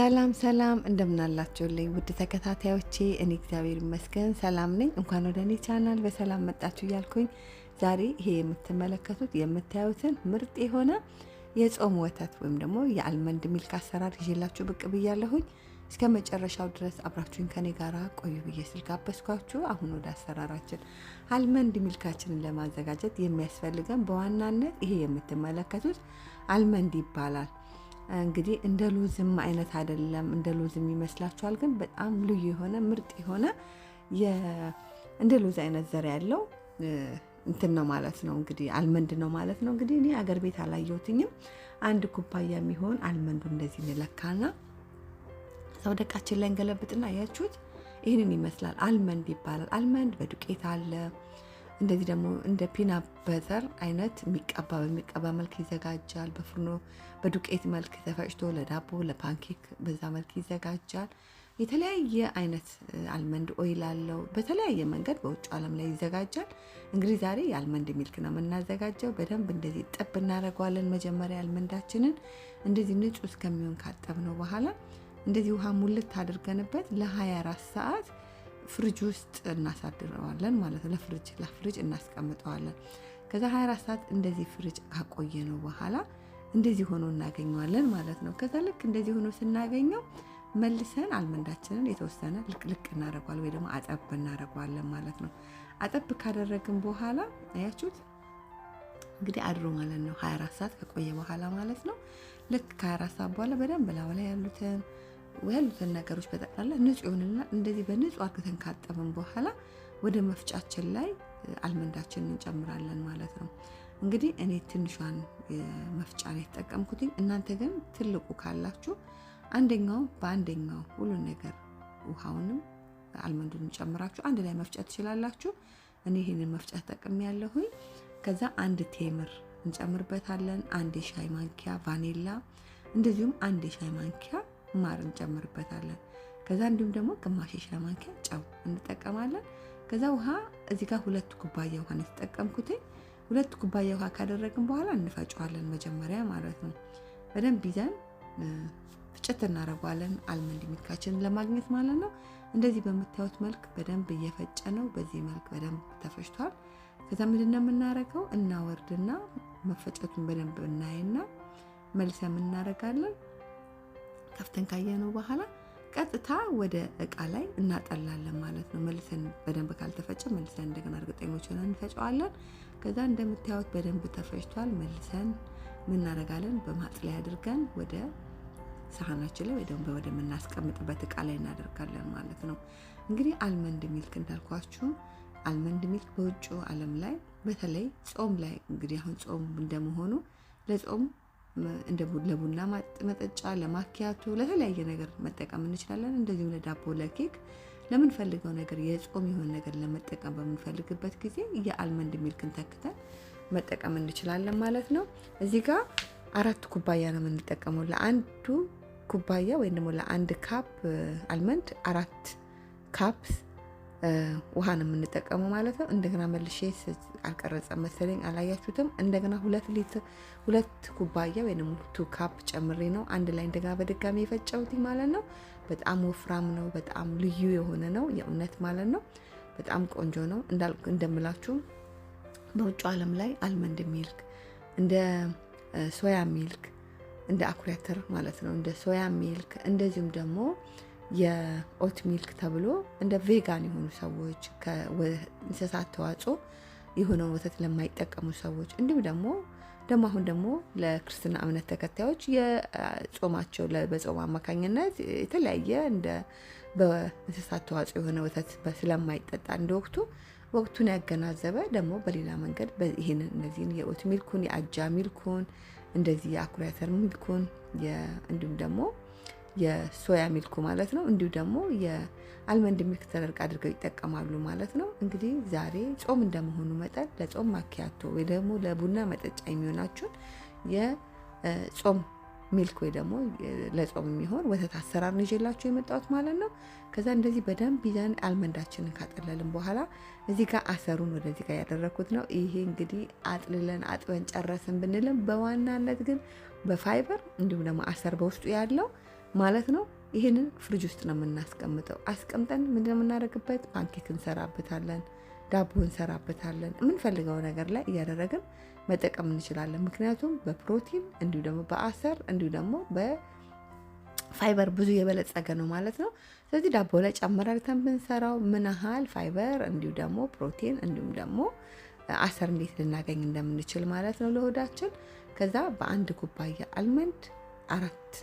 ሰላም እንደምናላችሁልኝ ውድ ተከታታዮቼ፣ እኔ እግዚአብሔር ይመስገን ሰላም ነኝ። እንኳን ወደ እኔ ቻናል በሰላም መጣችሁ እያልኩኝ ዛሬ ይሄ የምታዩትን ምርጥ የሆነ የጾም ወተት ወይም ደግሞ የአልመንድ ሚልክ አሰራር ይዤላችሁ ብቅ ብያለሁኝ። እስከ መጨረሻው ድረስ አብራችሁኝ ከኔ ጋራ ቆዩ ብዬ ስል ጋበዝኳችሁ። አሁን ወደ አሰራራችን። አልመንድ ሚልካችንን ለማዘጋጀት የሚያስፈልገን በዋናነት ይሄ የምትመለከቱት አልመንድ ይባላል። እንግዲህ እንደ ሎዝም አይነት አይደለም፣ እንደ ሎዝም ይመስላችኋል፣ ግን በጣም ልዩ የሆነ ምርጥ የሆነ እንደ ሎዝ አይነት ዘር ያለው እንትን ነው ማለት ነው። እንግዲህ አልመንድ ነው ማለት ነው። እንግዲህ እኔ አገር ቤት አላየሁትኝም። አንድ ኩባያ የሚሆን አልመንዱ እንደዚህ እንለካና ሰው ደቃችን ላይ እንገለብጥና ያያችሁት ይህንን ይመስላል። አልመንድ ይባላል። አልመንድ በዱቄት አለ። እንደዚህ ደግሞ እንደ ፒና በተር አይነት በሚቀባ መልክ ይዘጋጃል። በፍርኖ በዱቄት መልክ ተፈጭቶ ለዳቦ ለፓንኬክ በዛ መልክ ይዘጋጃል። የተለያየ አይነት አልመንድ ኦይል አለው። በተለያየ መንገድ በውጭ ዓለም ላይ ይዘጋጃል። እንግዲህ ዛሬ የአልመንድ ሚልክ ነው የምናዘጋጀው። በደንብ እንደዚህ ጥብ እናደርገዋለን። መጀመሪያ አልመንዳችንን እንደዚህ ንጹህ እስከሚሆን ካጠብነው በኋላ እንደዚህ ውሃ ሙልት አድርገንበት ለ24 ሰዓት ፍሪጅ ውስጥ እናሳድረዋለን ማለት ነው። ለፍሪጅ እናስቀምጠዋለን። ከዛ 24 ሰዓት እንደዚህ ፍሪጅ ካቆየ ነው በኋላ እንደዚህ ሆኖ እናገኘዋለን ማለት ነው። ከዛ ልክ እንደዚህ ሆኖ ስናገኘው መልሰን አልመንዳችንን የተወሰነ ልቅልቅ እናደርገዋለን ወይ ደግሞ አጠብ እናደርገዋለን ማለት ነው። አጠብ ካደረግን በኋላ አያችሁት እንግዲህ አድሮ ማለት ነው። 24 ሰዓት ከቆየ በኋላ ማለት ነው። ልክ ከ24 ሰዓት በኋላ በደንብ ላው ላይ ያሉትን ነገሮች በጠቅላላ ንጹህ ይሆንና እንደዚህ በንጹህ አድርገን ካጠብን በኋላ ወደ መፍጫችን ላይ አልመንዳችንን እንጨምራለን ማለት ነው። እንግዲህ እኔ ትንሿን መፍጫ ነው የተጠቀምኩት። እናንተ ግን ትልቁ ካላችሁ በአንደኛው ሁሉን ነገር ውሃውንም አልመንዱን ጨምራችሁ አንድ ላይ መፍጨት ትችላላችሁ። እኔ ይሄንን መፍጫ ተጠቅሜያለሁኝ። ከዛ አንድ ቴምር እንጨምርበታለን፣ አንድ የሻይ ማንኪያ ቫኒላ፣ እንደዚሁም አንድ የሻይ ማንኪያ ማር እንጨምርበታለን። ከዛ እንዲሁም ደግሞ ግማሽ የሻይ ማንኪያ ጨው እንጠቀማለን። ከዛ ውሃ እዚህ ጋር 2 ኩባያ ውሃ ነው የተጠቀምኩት። 2 ኩባያ ውሃ ካደረግን በኋላ እንፈጨዋለን መጀመሪያ ማለት ነው። በደንብ ይዘን ፍጭት እናደርገዋለን አልመንድ ሚልካችንን ለማግኘት ማለት ነው። እንደዚህ በምታዩት መልክ በደንብ እየፈጨ ነው። በዚህ መልክ በደንብ ተፈጭቷል። ከዛ ምንድነው የምናደርገው? እናወርድና መፈጨቱን በደንብ እናይና መልሰን እናደርጋለን። ከፍተን ካየነው በኋላ ቀጥታ ወደ እቃ ላይ እናጠላለን ማለት ነው። መልሰን በደንብ ካልተፈጨ መልሰን እንደገና እርግጠኞች ሆነን እንፈጨዋለን። ከዛ እንደምታዩት በደንብ ተፈጭቷል። መልሰን ምን እናደርጋለን? በማጥለያ አድርገን ወደ ሳህናችን ላይ ወይ ደግሞ ወደ ምናስቀምጥበት እቃ ላይ እናደርጋለን ማለት ነው። እንግዲህ አልመንድ ሚልክ እንዳልኳችሁ አልመንድ ሚልክ በውጭ ዓለም ላይ በተለይ ጾም ላይ እንግዲህ አሁን ጾም እንደመሆኑ ለጾም ለቡና መጠጫ፣ ለማኪያቶ፣ ለተለያየ ነገር መጠቀም እንችላለን። እንደዚሁም ለዳቦ፣ ለኬክ፣ ለምንፈልገው ነገር የጾም የሆነ ነገር ለመጠቀም በምንፈልግበት ጊዜ የአልመንድ ሚልክን ተክተን መጠቀም እንችላለን ማለት ነው። እዚህ ጋር 4 ኩባያ ነው የምንጠቀመው። ለአንዱ ኩባያ ወይም ደግሞ ለአንድ ካፕ አልመንድ 4 ካፕ ውሃ ነው የምንጠቀመው ማለት ነው። እንደገና መልሼ አልቀረጸም መሰለኝ አላያችሁትም። እንደገና 2 ኩባያ ወይ ደግሞ 2 ካፕ ጨምሬ ነው አንድ ላይ እንደገና በድጋሚ የፈጨሁት ማለት ነው። በጣም ወፍራም ነው። በጣም ልዩ የሆነ ነው የእውነት ማለት ነው። በጣም ቆንጆ ነው። እንደምላችሁ በውጭ ዓለም ላይ አልመንድ ሚልክ እንደ ሶያ ሚልክ እንደ አኩሪ አተር ማለት ነው እንደ ሶያ ሚልክ እንደዚሁም ደግሞ የኦት ሚልክ ተብሎ እንደ ቬጋን የሆኑ ሰዎች ከእንስሳት ተዋጽኦ የሆነ ወተት ለማይጠቀሙ ሰዎች እንዲሁም ደግሞ አሁን ደግሞ ለክርስትና እምነት ተከታዮች የጾማቸው በጾም አማካኝነት የተለያየ እንደ በእንስሳት ተዋጽኦ የሆነ ወተት ስለማይጠጣ እንደ ወቅቱን ያገናዘበ ደግሞ በሌላ መንገድ ይሄንን እነዚህን የኦት ሚልኩን የአጃ ሚልኩን እንደዚህ የአኩሪ አተር ሚልኩን እንዲሁም ደግሞ የሶያ ሚልኩ ማለት ነው እንዲሁ ደግሞ የአልመንድ ሚልክ ተደርጋ አድርገው ይጠቀማሉ ማለት ነው። እንግዲህ ዛሬ ጾም እንደመሆኑ መጠን ለጾም ማኪያቶ ወይ ደግሞ ለቡና መጠጫ የሚሆናችሁን የጾም ሚልክ ወይ ደግሞ ለጾም የሚሆን ወተት አሰራር ነው ይዤላችሁ የመጣሁት ማለት ነው። ከዛ እንደዚህ በደንብ ይዘን አልመንዳችንን ካጠለልን በኋላ እዚህ ጋር አሰሩን ወደዚህ ጋር ያደረኩት ነው። ይሄ እንግዲህ አጥበን ጨረስን ብንልም በዋናነት ግን በፋይበር እንዲሁም ደግሞ አሰር በውስጡ ያለው ማለት ነው። ይህንን ፍሪጅ ውስጥ ነው የምናስቀምጠው። አስቀምጠን ምንድነው የምናደርግበት? ፓንኬክ እንሰራበታለን፣ ዳቦ እንሰራበታለን። የምንፈልገው ነገር ላይ እያደረግን መጠቀም እንችላለን። ምክንያቱም በፕሮቲን እንዲሁ ደግሞ በአሰር እንዲሁ ደግሞ በፋይበር ብዙ የበለጸገ ነው ማለት ነው። ስለዚህ ዳቦ ላይ ጨምረን ብንሰራው ምን ያህል ፋይበር እንዲሁ ደግሞ ፕሮቲን እንዲሁም ደግሞ አሰር እንዴት ልናገኝ እንደምንችል ማለት ነው ለሆዳችን። ከዛ በአንድ ኩባያ አልመንድ 4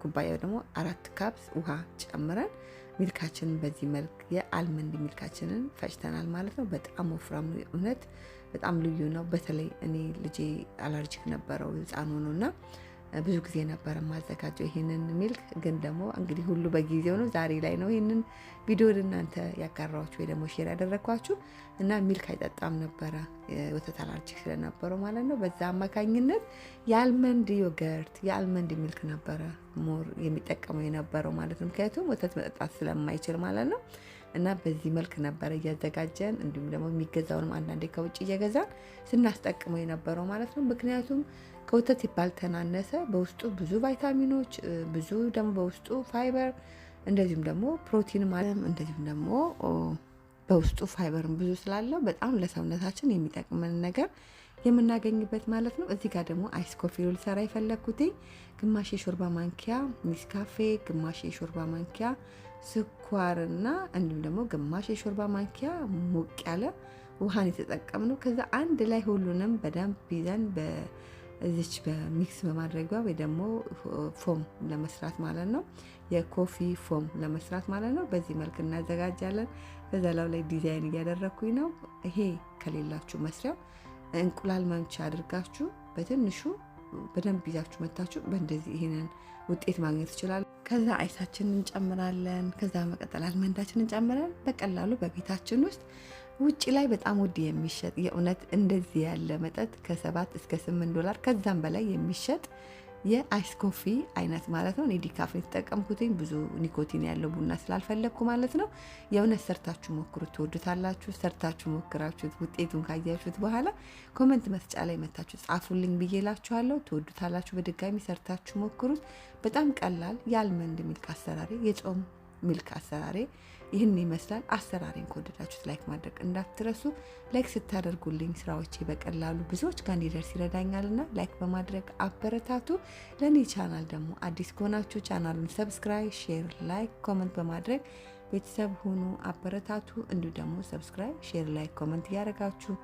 ኩባያ ደግሞ 4 ካፕስ ውሃ ጨምረን ሚልካችንን በዚህ መልክ የአልመንድ ሚልካችንን ፈጭተናል ማለት ነው። በጣም ወፍራም ነው፣ እውነት በጣም ልዩ ነው። በተለይ እኔ ልጄ አለርጂክ ነበረው ህፃን ሆኖና ብዙ ጊዜ ነበር ማዘጋጀው ይሄንን ሚልክ። ግን ደግሞ እንግዲህ ሁሉ በጊዜው ነው። ዛሬ ላይ ነው ይሄንን ቪዲዮ ለእናንተ ያጋራኋችሁ ወይ ደግሞ ሼር ያደረኳችሁ እና ሚልክ አይጠጣም ነበረ ወተት አለርጂክ ስለነበረው ማለት ነው። በዛ አማካኝነት የአልመንድ ዮገርት የአልመንድ ሚልክ ነበረ ሞር የሚጠቀመው የነበረው ማለት ነው። ምክንያቱም ወተት መጠጣት ስለማይችል ማለት ነው። እና በዚህ መልክ ነበረ እያዘጋጀን እንዲሁም ደግሞ የሚገዛውንም አንዳንዴ ከውጭ እየገዛን ስናስጠቅመው የነበረው ማለት ነው። ምክንያቱም ከወተት ባልተናነሰ በውስጡ ብዙ ቫይታሚኖች፣ ብዙ ደግሞ በውስጡ ፋይበር እንደዚሁም ደግሞ ፕሮቲን ማለት እንደዚሁም ደግሞ በውስጡ ፋይበርን ብዙ ስላለው በጣም ለሰውነታችን የሚጠቅመን ነገር የምናገኝበት ማለት ነው። እዚህ ጋር ደግሞ አይስ ኮፊ ልሰራ የፈለኩት ግማሽ የሾርባ ማንኪያ ኔስካፌ፣ ግማሽ የሾርባ ማንኪያ ስኳርና እንዲሁም ደግሞ ግማሽ የሾርባ ማንኪያ ሞቅ ያለ ውሃን የተጠቀምነው። ከዛ አንድ ላይ ሁሉንም በደንብ ይዘን በዚች በሚክስ በማድረጊያ ወይ ደግሞ ፎም ለመስራት ማለት ነው፣ የኮፊ ፎም ለመስራት ማለት ነው። በዚህ መልክ እናዘጋጃለን። በዛላው ላይ ዲዛይን እያደረኩኝ ነው። ይሄ ከሌላችሁ መስሪያው እንቁላል መምቻ አድርጋችሁ በትንሹ በደንብ ይዛችሁ መታችሁ በእንደዚህ ይሄንን ውጤት ማግኘት ይችላል። ከዛ አይሳችንን እንጨምራለን። ከዛ መቀጠል አልመንዳችንን እንጨምራለን። በቀላሉ በቤታችን ውስጥ ውጪ ላይ በጣም ውድ የሚሸጥ የእውነት እንደዚህ ያለ መጠጥ ከ7 እስከ 8 ዶላር ከዛም በላይ የሚሸጥ የአይስ ኮፊ አይነት ማለት ነው። እኔ ዲካፍን የተጠቀምኩትኝ ብዙ ኒኮቲን ያለው ቡና ስላልፈለግኩ ማለት ነው። የእውነት ሰርታችሁ ሞክሩት፣ ትወዱታላችሁ። ሰርታችሁ ሞክራችሁት ውጤቱን ካያችሁት በኋላ ኮመንት መስጫ ላይ መታችሁ ጻፉልኝ ብዬ ላችኋለሁ። ትወዱታላችሁ። በድጋሚ ሰርታችሁ ሞክሩት። በጣም ቀላል የአልመንድ ሚልክ አሰራሬ፣ የጾም ሚልክ አሰራሬ ይህን ይመስላል። አሰራሬን ከወደዳችሁት ላይክ ማድረግ እንዳትረሱ። ላይክ ስታደርጉልኝ ስራዎቼ በቀላሉ ብዙዎች ጋር እንዲደርስ ይረዳኛልና ላይክ በማድረግ አበረታቱ። ለኔ ቻናል ደግሞ አዲስ ከሆናችሁ ቻናሉን ሰብስክራይብ፣ ሼር፣ ላይክ፣ ኮመንት በማድረግ ቤተሰብ ሁኑ፣ አበረታቱ። እንዲሁ ደግሞ ሰብስክራይብ፣ ሼር፣ ላይክ፣ ኮመንት እያደረጋችሁ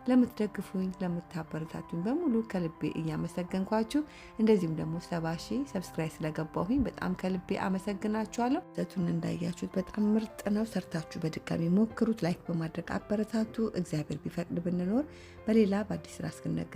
ለምትደግፉኝ ለምታበረታቱኝ በሙሉ ከልቤ እያመሰገንኳችሁ እንደዚሁም ደግሞ 70,000 ሰብስክራይብ ስለገባሁኝ በጣም ከልቤ አመሰግናችኋለሁ። ዘቱን እንዳያችሁት በጣም ምርጥ ነው። ሰርታችሁ በድጋሚ ሞክሩት። ላይክ በማድረግ አበረታቱ። እግዚአብሔር ቢፈቅድ ብንኖር በሌላ በአዲስ ስራ እስክንገናኝ